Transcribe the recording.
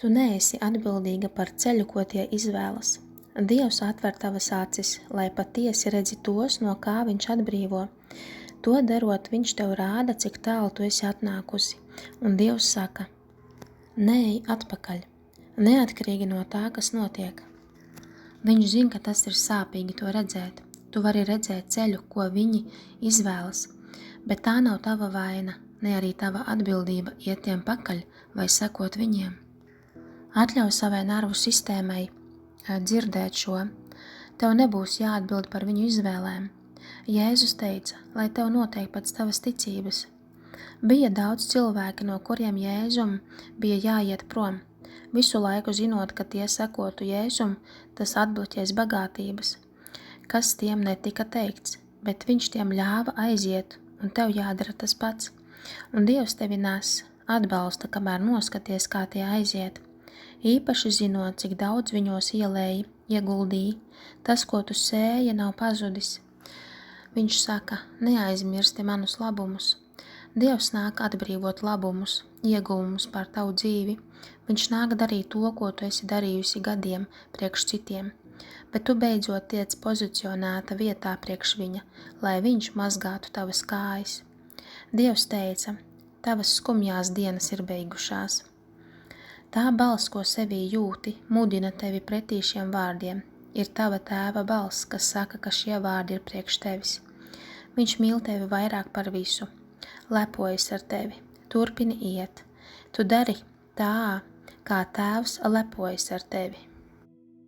Tu neesi atbildīga par ceļu, ko tie izvēlas. Dievs atver tavas acis, lai patiesi redzi tos, no kā viņš atbrīvo. To darot, viņš tev rāda, cik tālu tu esi atnākusi, un Dievs saka: neej atpakaļ, neatkarīgi no tā, kas notiek. Viņš zina, ka tas ir sāpīgi to redzēt. Tu vari redzēt ceļu, ko viņi izvēlas, bet tā nav tava vaina, ne arī tava atbildība iet tiem pakaļ vai sekot viņiem. Atļauj savai nervu sistēmai dzirdēt šo. Tev nebūs jāatbild par viņu izvēlēm. Jēzus teica, lai tev notiek pēc tavas ticības. Bija daudz cilvēki, no kuriem Jēzum bija jāiet prom. Visu laiku zinot, ka tie sekotu Jēzum, tas atbloķēs bagātības, kas tiem netika teikts, bet viņš tiem ļāva aiziet, un tev jādara tas pats. Un Dievs tevi nes, atbalsta, kamēr noskaties, kā tie aiziet. Īpaši zinot, cik daudz viņos ieguldīja, tas, ko tu sēji, nav pazudis. Viņš saka, neaizmirsti manus labumus. Dievs nāk atbrīvot labumus, ieguvumus par tavu dzīvi. Viņš nāk darīt to, ko tu esi darījusi gadiem priekš citiem. Bet tu beidzot tiec pozicionēta vietā priekš viņa, lai viņš mazgātu tavas kājas. Dievs teica, tavas skumjās dienas ir beigušās. Tā balss, ko sevī jūti, mudina tevi pretī šiem vārdiem. Ir tava tēva balss, kas saka, ka šie vārdi ir priekš tevis. Viņš mīl tevi vairāk par visu. Lepojas ar tevi. Turpini iet. Tu dari tā, kā tēvs lepojas ar tevi.